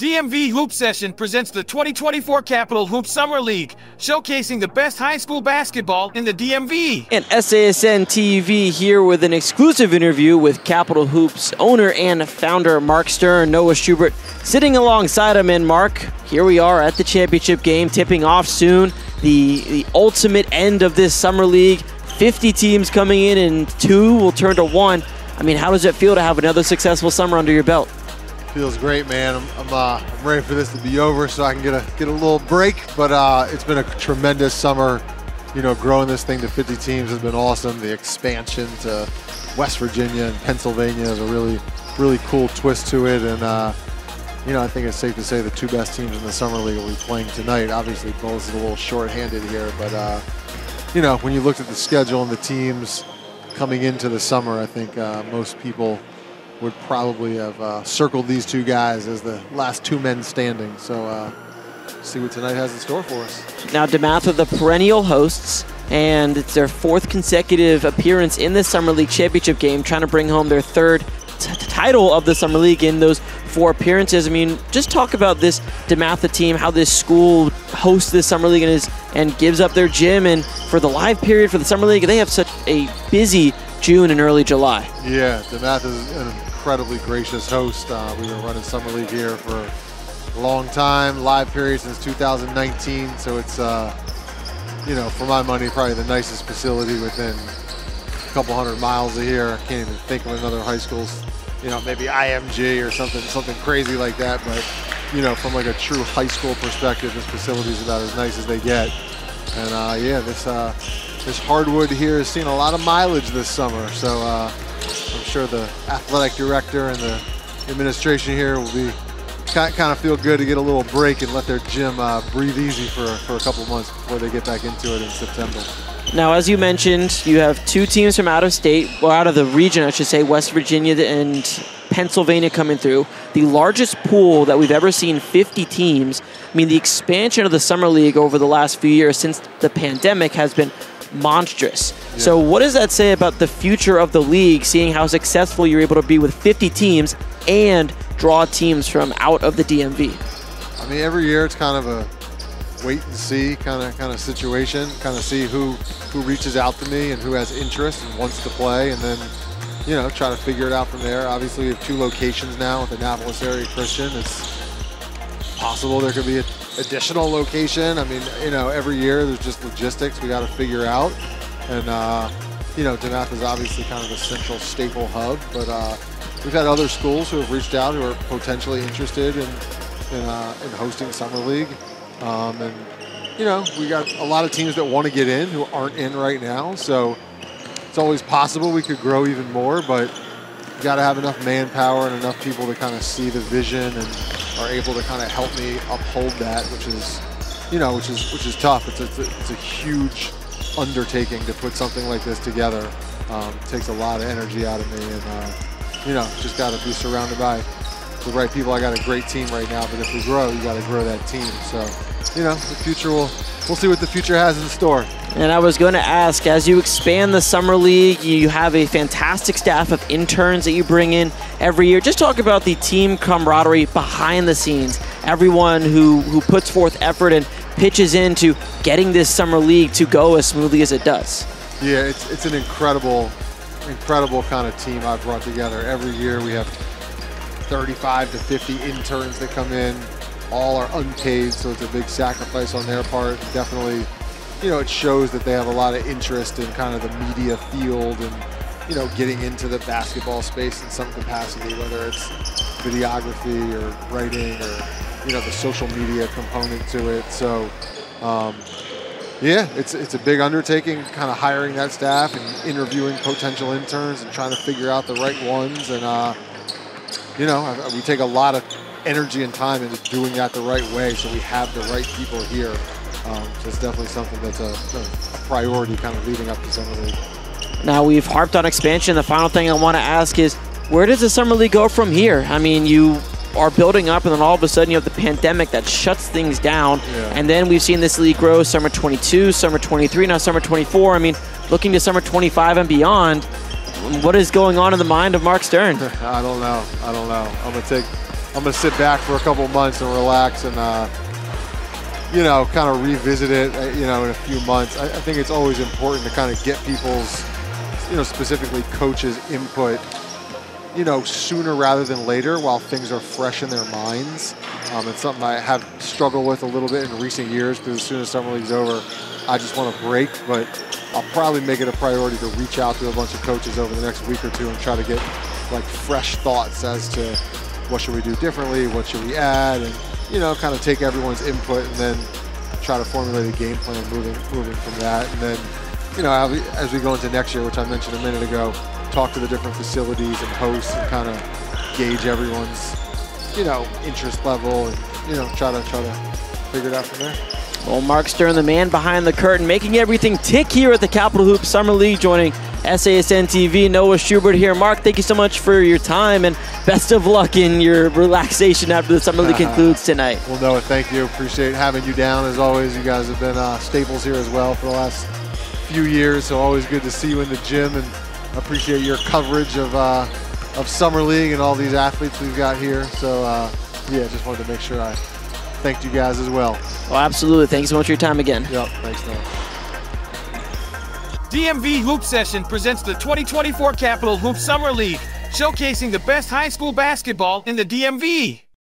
DMV Hoop Session presents the 2024 Capital Hoop Summer League, showcasing the best high school basketball in the DMV. And SASN TV here with an exclusive interview with Capital Hoops owner and founder Marc Stern, Noah Schubert, sitting alongside him. And Marc, here we are at the championship game, tipping off soon, the ultimate end of this summer league. 50 teams coming in and 2 will turn to 1. I mean, how does it feel to have another successful summer under your belt? Feels great, man. I'm ready for this to be over so I can get a little break. But it's been a tremendous summer. You know, growing this thing to 50 teams has been awesome. The expansion to West Virginia and Pennsylvania is a really cool twist to it. And you know, I think it's safe to say the 2 best teams in the summer league will be playing tonight. Obviously, Bulls is a little short-handed here, but you know, when you looked at the schedule and the teams coming into the summer, I think most people would probably have circled these 2 guys as the last 2 men standing. So see what tonight has in store for us. Now, DeMatha, the perennial hosts, and it's their 4th consecutive appearance in the Summer League championship game, trying to bring home their 3rd title of the Summer League in those 4 appearances. I mean, just talk about this DeMatha team, how this school hosts this Summer League and gives up their gym. And for the live period for the Summer League, they have such a busy June and early July. Yeah, DeMatha is an incredibly gracious host. We've been running Summer League here for a long time, live period since 2019. So it's, you know, for my money, probably the nicest facility within a couple 100 miles of here. I can't even think of another high school, you know, maybe IMG or something crazy like that. But, you know, from like a true high school perspective, this facility is about as nice as they get. And yeah, this hardwood here has seen a lot of mileage this summer, so I'm sure the athletic director and the administration here will be kind of feel good to get a little break and let their gym breathe easy for a couple of months before they get back into it in September. Now, as you mentioned, you have 2 teams from out of state, or out of the region, I should say, West Virginia and Pennsylvania coming through. The largest pool that we've ever seen, 50 teams. I mean, the expansion of the Summer League over the last few years since the pandemic has been monstrous. Yeah. So what does that say about the future of the league, seeing how successful you're able to be with 50 teams and draw teams from out of the DMV? I mean, every year it's kind of a wait and see kind of situation, kind of see who reaches out to me and who has interest and wants to play, and then, you know, try to figure it out from there. Obviously, we have 2 locations now with Annapolis area Christian. It's possible there could be an additional location. I mean, you know, every year there's just logistics we got to figure out. And, you know, DeMatha is obviously kind of the central staple hub, but we've had other schools who have reached out who are potentially interested in hosting Summer League. And, you know, we got a lot of teams that want to get in who aren't in right now. So it's always possible we could grow even more, but you got to have enough manpower and enough people to kind of see the vision and are able to kind of help me uphold that, which is, you know, which is tough. It's a huge undertaking to put something like this together. It takes a lot of energy out of me, and you know, just got to be surrounded by the right people. I got a great team right now, but if we grow, you got to grow that team. So, you know, the future we'll see what the future has in store. And I was going to ask, as you expand the Summer League, you have a fantastic staff of interns that you bring in every year. Just talk about the team camaraderie behind the scenes. Everyone who puts forth effort and pitches into getting this Summer League to go as smoothly as it does. Yeah, it's an incredible kind of team I've brought together. Every year we have 35 to 50 interns that come in. All are unpaid, so it's a big sacrifice on their part. Definitely, you know, it shows that they have a lot of interest in kind of the media field and, you know, getting into the basketball space in some capacity, whether it's videography or writing or, you know, the social media component to it. So, yeah, it's a big undertaking, kind of hiring that staff and interviewing potential interns and trying to figure out the right ones. And, you know, we take a lot of energy and time into doing that the right way so we have the right people here. So it's definitely something that's a priority kind of leading up to Summer League. Now, we've harped on expansion. The final thing I want to ask is, where does the Summer League go from here? I mean, you are building up, and then all of a sudden you have the pandemic that shuts things down. Yeah. And then we've seen this league grow Summer 22, Summer 23, now Summer 24. I mean, looking to Summer 25 and beyond, what is going on in the mind of Marc Stern? I don't know. I'm going to take I'm going to sit back for a couple months and relax and, you know, kind of revisit it, you know, in a few months. I think it's always important to kind of get people's, you know, specifically coaches' input, you know, sooner rather than later while things are fresh in their minds. It's something I have struggled with a little bit in recent years because as soon as summer league's over, I just want to break, but I'll probably make it a priority to reach out to a bunch of coaches over the next week or two and try to get like fresh thoughts as to what should we do differently, what should we add, and, you know, kind of take everyone's input and then try to formulate a game plan moving from that. And then, you know, as we go into next year, which I mentioned a minute ago, talk to the different facilities and hosts and kind of gauge everyone's, you know, interest level and, you know, try to figure it out from there. Well, Marc Stern, the man behind the curtain, making everything tick here at the Capital Hoop Summer League, joining SASN TV. Noah Schubert here. Marc, thank you so much for your time, and best of luck in your relaxation after the Summer League concludes tonight. Well, Noah, thank you. Appreciate having you down as always. You guys have been staples here as well for the last few years, so always good to see you in the gym, and appreciate your coverage of Summer League and all these athletes we've got here. So, yeah, just wanted to make sure I thanked you guys as well. Oh, absolutely. Thanks so much for your time again. Yep, thanks, Noah. DMV Hoop Session presents the 2024 Capital Hoop Summer League, showcasing the best high school basketball in the DMV.